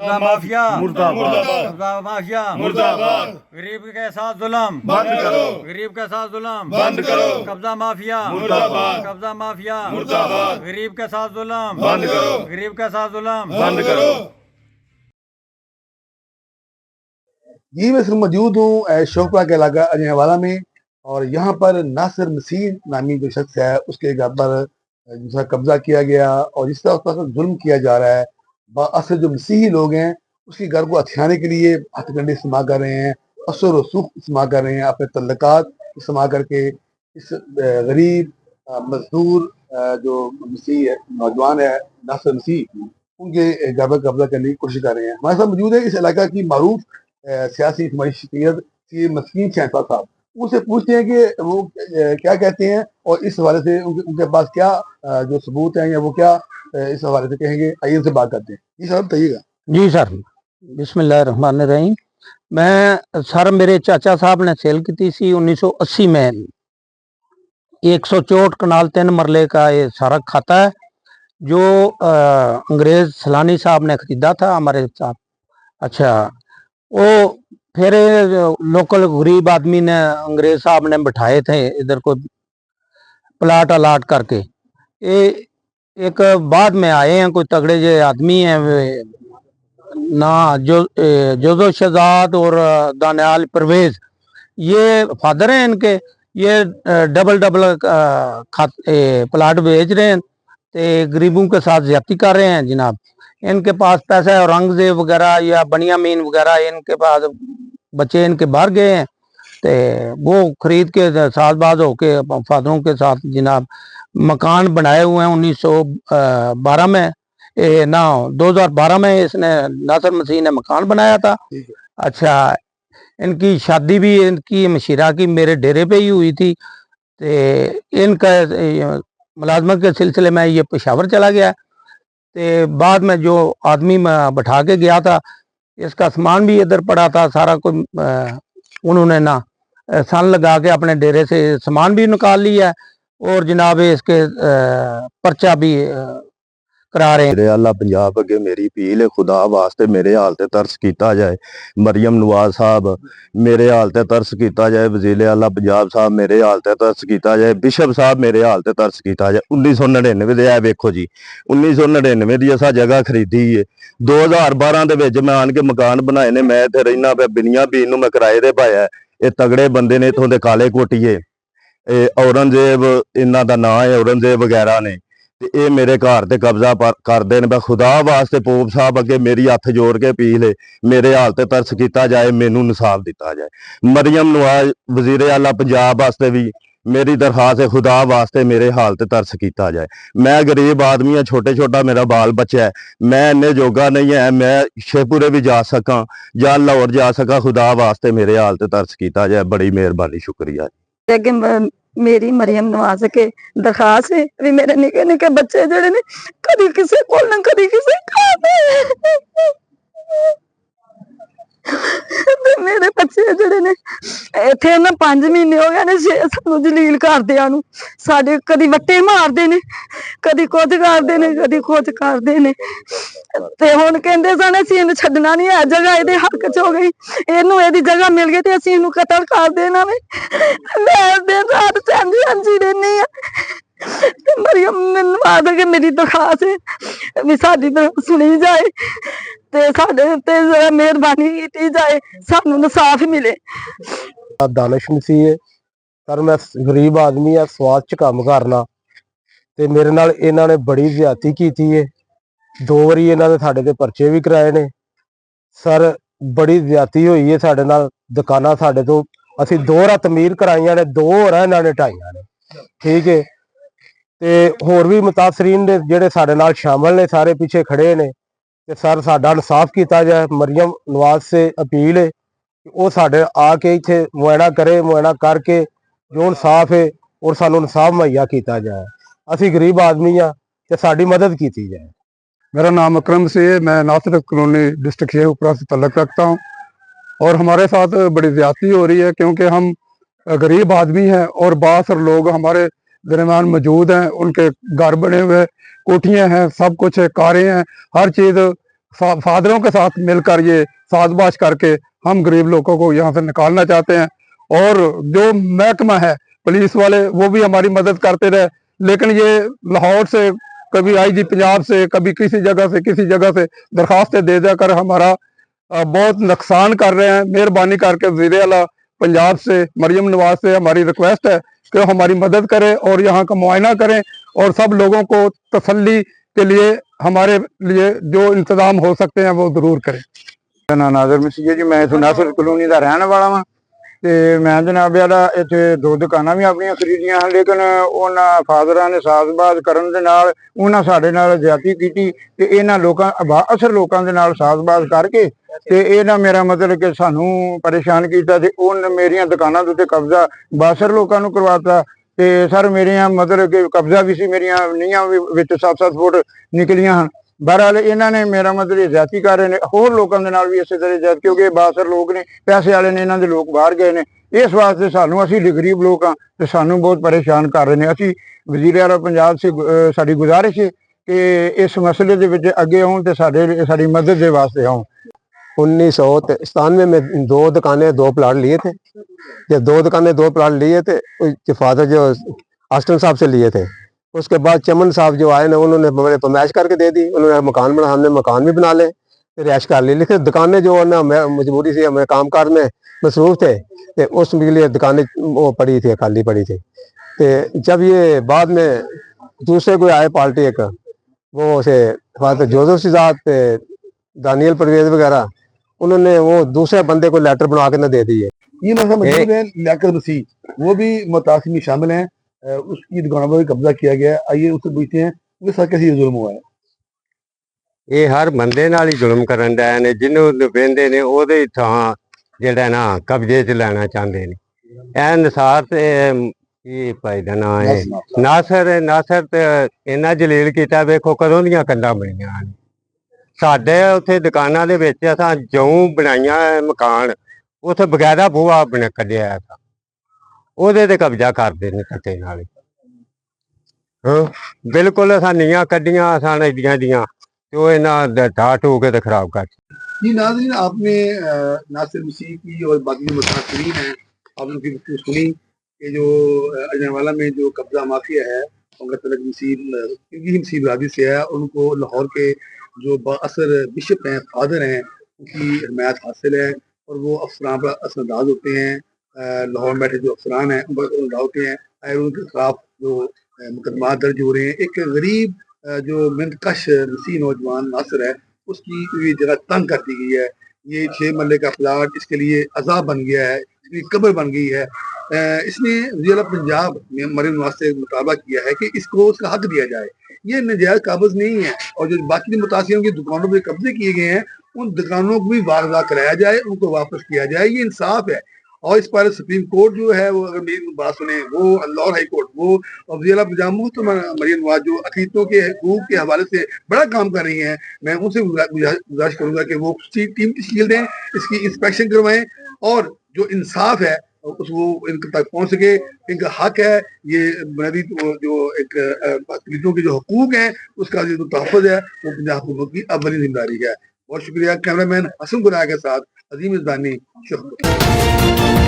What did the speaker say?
कब्जा माफिया मुर्दाबाद कब्जा माफिया मुर्दाबाद गरीब के साथ जुल्म बंद करो गरीब के साथ जुल्म बंद करो कब्जा माफिया मुर्दाबाद कब्जा माफिया मुर्दाबाद गरीब के साथ जुल्म बंद करो गरीब के साथ जुल्म बंद करो। जी मैं सिर्फ मौजूद हूँ शोकपा के इलाका अजयवाला में, और यहाँ पर नासिर मसीह नामी जो शख्स है उसके घर पर जिसका कब्जा किया गया और जिस तरह उस पर जुल्म किया जा रहा है, असल जो मसीही लोग हैं उसके घर को हथियाने के लिए हथकंडे इस्तेमाल कर रहे हैं, असर रसूख इस्तेमाल कर रहे हैं, अपने तल्लुकात इस्तेमाल करके इस गरीब मजदूर जो मसीह है, नौजवान है नासिर मसीह, उनके घर पर कब्जा करने की कोशिश कर रहे हैं। हमारे साथ मौजूद है इस इलाका की मारूफ सियासी हमारी शख्सियत सी मस्कीन शहनशाह साहब, उनसे पूछते हैं कि वो क्या कहते हैं और इस हवाले से उनके पास क्या जो सबूत हैं या वो क्या इस हवाले से कहेंगे। आइए उनसे बात करते हैं। जी सर बताइएगा। जी सर, बिस्मिल्लाहिर्रहमानिर्रहीम। मैं सर मेरे चाचा साहब ने सेल की थी 1980 में 164 कनाल 3 मरले का ये सारा खाता है जो अंग्रेज सलानी साहब ने खरीदा था हमारे साथ। अच्छा, वो फिर लोकल गरीब आदमी ने अंग्रेज साहब ने बिठाए थे इधर को प्लाट अलाट करके। ये एक बाद में आए हैं कोई तगड़े जे आदमी हैं ना जोजो शहजाद और दानियाल परवेज, ये फादर हैं इनके। ये डबल प्लाट बेच रहे हैं ते गरीबों के साथ ज्यादती कर रहे हैं जनाब। इनके पास पैसा है, औरंगजेब वगैरह या बनियामीन वगैरह इनके पास बच्चे इनके बाहर गए हैं, तो वो खरीद के साल बाद होके फादरों के साथ जनाब मकान बनाए हुए हैं। 1912 में ना 2012 में इसने नासिर मसीह ने मकान बनाया था। अच्छा, इनकी शादी भी इनकी मशीरा की मेरे डेरे पे ही हुई थी। तो इनका मुलाजमत के सिलसिले में ये पेशावर चला गया। तो बाद में जो आदमी बैठा के गया था, इसका सामान भी इधर पड़ा था सारा कोई, उन्होंने ना सन लगा के अपने डेरे से सामान भी निकाल लिया और जनाब इसके पर्चा भी करा रहे हैं। मेरे अल्लाह पंजाब अगे मेरी अपील है, खुदा वास्ते मेरे हाल ते तरस किया जाए। मरियम नवाज साहब मेरे हाल ते तरस किया जाए। वजीर आला पंजाब साहब मेरे हाल ते तरस किया जाए। बिशप साहब मेरे हाल ते तरस किया जाए। 1999 दे है वेखो जी, 1999 दी असा जगह खरीदी है। 2012 दे विच मैं आन के मकान बनाए ने। मैं इत्थे रहना पे बिनिया बीन नूं मैं किराए ते पाया। ये तगड़े बंदे ने, इत्थों दे काले कोटिए, औरंगजेब इन्हां दा नाम है, औरंगजेब वगैरह ने। ते ये मेरे घर ते कब्जा करते हैं। खुदा वास्ते पोप साहब अगे मेरी हथ जोड़ के अपील है, मेरे हाल ते तरस किया जाए, मैनू इंसाफ दिता जाए। मरियम नवाज वजीर आला पंजाब वास्ते भी मेरी दरखास्त है, खुदा वास्ते मेरे हाल ते तरस किया जाए। मैं गरीब आदमी है, छोटे छोटा मेरा बाल बच्चा है, मैं इन्ने जोगा नहीं है मैं शेखपुरे भी जा सका या लाहौर जा सका। खुदा वास्ते मेरे हाल ते तरस किया जाए। बड़ी मेहरबानी, शुक्रिया। मेरी मरियम नवाज के दरखास्त है भी मेरे निके निके बच्चे जड़े ने कदी किसे कोल ना कदी किसे मेरे बच्चे जड़े ने इत्थे ना 5 महीने हो गए ने सानू जलील करदियां नू। साडे कदी वट्टे मारदे ने, कदी कुछ करदे ने, कदी कुछ करदे ने। ते हुण कहंदे सन असीं इहनूं छड्डना नहीं है, जगह इहदे हक च हो गई, इहनूं इहदी जगह मिल गई ते असीं इहनूं कतल कर देना वे। मैं दिन रात चैंदी रहनी है। मरियम नवाज के मेरी दरखास्त है भी साडी सुनी जाए ते साडे ते जरा मेहरबानी की जाए, सानू इंसाफ मिले। दानिश मसीह है सर, मैं गरीब आदमी है, स्वाद च काम करना ते मेरे नाल इन्हां ने बड़ी ज्यादती की है। 2 वारी इन्हां ने साडे ते परचे भी कराए ने सर। बड़ी ज्यादती हुई है साडे नाल। दुकानां साडे तो असीं 2 रात तमीर कराइयां ने, 2 होर इन्हां ने ढाइयां ने, ठीक है। ते होर भी मुतासरीन ने जिहड़े साडे नाल शामिल ने सारे पीछे खड़े ने ते सर साडा इंसाफ किया जाए। मरियम नवाज से अपील है कि वो साडे आके इत्थे मुआयना करे, मुआयना करके जो इंसाफ है और सानू इंसाफ मुहैया किया जाए। असीं गरीब आदमी हाँ ते साडी मदद की जाए। मेरा नाम अकरम से है, मैं नासिर कॉलोनी डिस्ट्रिक्ट शेखपुरा से तल्लुक़ रखता हूँ और हमारे साथ बड़ी ज़्यादती हो रही है क्योंकि हम गरीब आदमी हैं और बासर लोग हमारे दरमियान मौजूद हैं। उनके घर बने हुए, कोठियाँ हैं, सब कुछ है, कारें हैं, हर चीज़ फादरों के साथ मिलकर ये साजबाज करके हम गरीब लोगों को यहाँ से निकालना चाहते हैं। और जो महकमा है पुलिस वाले वो भी हमारी मदद करते रहे, लेकिन ये लाहौर से कभी आईजी पंजाब से कभी किसी जगह से दरखास्तें दे देकर हमारा बहुत नुकसान कर रहे हैं। मेहरबानी करके वज़ीर आला पंजाब से मरियम नवाज से हमारी रिक्वेस्ट है कि हमारी मदद करें और यहाँ का मुआयना करें और सब लोगों को तसल्ली के लिए हमारे लिए जो इंतजाम हो सकते हैं वो जरूर करें। मेरा नाम नाज़र मसीह जी, मैं इत्थों नासिर कलोनी का रहने वाला वा ते मैं जनाब वाला इत्थे 2 दुकानां भी अपनियां खरीदियां हैं, लेकिन उन्हां फादरां ने साज़बाज़ करन दे नाल उन्हां साडे नाल ज़्यादती कीती ते इन्हां लोकां असर लोकां दे नाल साज़बाज़ करके ते इन्हां मेरा मतलब कि सानू परेशान कीता ते उन्हां मेरियां दुकानां दे उत्ते कब्जा बासर लोकां नू करवाता ते सर मेरियां मतलब कि कब्जा भी सी, मेरियां नीहां भी विच 7-7 फुट निकलियां हन। बहरहाल इन्हों ने मेरा मतलब ज्यादती कर रहे हैं, होर लोगों के नाल भी इस तरह ज्यादा, क्योंकि बासर लोग ने पैसे वाले ने, इन्हों के लोग बाहर गए ने, इस वास्ते सानू असी गरीब लोग हाँ तो सानू बहुत परेशान कर रहे हैं। असी वज़ीर आला पंजाब से साड़ी गुजारिश है कि इस मसले के विच अगे आउण ते साड़ी मदद के वास्ते आउण। 1997 में 2 दुकानें 2 प्लाट लिए थे। जब 2 दुकानें 2 प्लाट लिए थे, फादर जो आस्टन साहब से लिए थे, उसके बाद चमन साहब जो आए ना उन्होंने मेरे फरमाइश करके दे दी, उन्होंने मकान बना, हमने मकान भी बना ले, रिहाइश कर ली। लेकिन दुकानें जो है ना मजबूरी से हमें कामकाज में मसरूफ थे तो उसके लिए दुकानें वो पड़ी थी, खाली पड़ी थी। तो जब ये बाद में दूसरे कोई आए पार्टी एक वो से फादर जोसेफ सिजात दानियल परवेज वगैरह, उन्होंने वो दूसरे बंदे को लेटर बनवा के ना दे दी है। ये मतलब मौजूद है लियाकत मसीह, वो भी मुतासिर में शामिल हैं, उसकी दुकानों पर भी कब्जा किया गया है। आइए उससे पूछते हैं उसके साथ कैसे जुल्म हुआ है। ये हर बंदे नाल ही जुल्म करन दे ने, जिन्होंने वेंदे ने ओदे थां जेड़ा ना कब्जे च लेना चाहते ने। ए निसार ते की भाई दा नाम है नासर ते इन्ना जलील किया, वेखो कदों दियां कंधां बणियां ने साडे उत्थे दुकानां दे विच। असां जऊं बनाइयां मकान उत्थे बगैरा बूहा बने कड्ढिया था, ओहदे ते कब्जा करदे ने धक्के नाल। हाँ बिल्कुल असां नीआं कड्ढियां असां एडियां एडियां तो इन्हां ढा टू के खराब कर। जी नाज़रीन, आपने नासिर मसीह की और बाकी मुतासिरीन हैं, आपने उनकी गुफ्तगू सुनी कि जो अजनवाला में जो कब्जा माफिया है उनका तलक मसीह बरादरी से है। उनको लाहौर के जो बाअसर बिशप हैं, फादर हैं, उनकी हिमायत हासिल है और वो अफसरान पर असरअंदाज होते हैं। लाहौर में बैठे जो अफसरान हैं उन पर असरअंदाज होते हैं और उनके खिलाफ जो मुकदमा दर्ज हो रहे हैं। एक गरीब जो मिंतकश मसीह नौजवान नासिर है, उसकी जगह तंग कर दी गई है। ये 6 मरले का प्लाट इसके लिए अजाब बन गया है, इसकी कब्र बन गई है। इसने वज़ीर आला पंजाब में मरियम नवाज से मुतालबा किया है कि इसको उसका हक दिया जाए। ये नजायज काबज नहीं है और जो बाकी मुतासिरों की दुकानों पर कब्जे किए गए हैं उन दुकानों को भी वागजा कराया जाए, उनको वापस किया जाए, ये इंसाफ है। और इस पर सुप्रीम कोर्ट जो है वो अगर मेरी बात सुने, वो लाहौर हाई कोर्ट, वो वज़ीर आला पंजाब तो मरियम नवाज जो अक़ीदतों के हकूक़ के हवाले से बड़ा काम कर रही हैं, मैं उनसे गुजारिश करूंगा कि वो टीम तश्कील दें, इसकी इंस्पेक्शन करवाएं और जो इंसाफ है वो इनके तक पहुंच सके। इनका हक है, ये बुनियादी जो एक अक़ीदतों के जो हकूक़ हैं उसका जो तहफ़्फ़ुज़ है वो पंजाब हुकूमत की अव्वली जिम्मेदारी है। बहुत शुक्रिया। कैमरामैन हसन गुराया के साथ अजीम इज़दानी, शुक्रिया।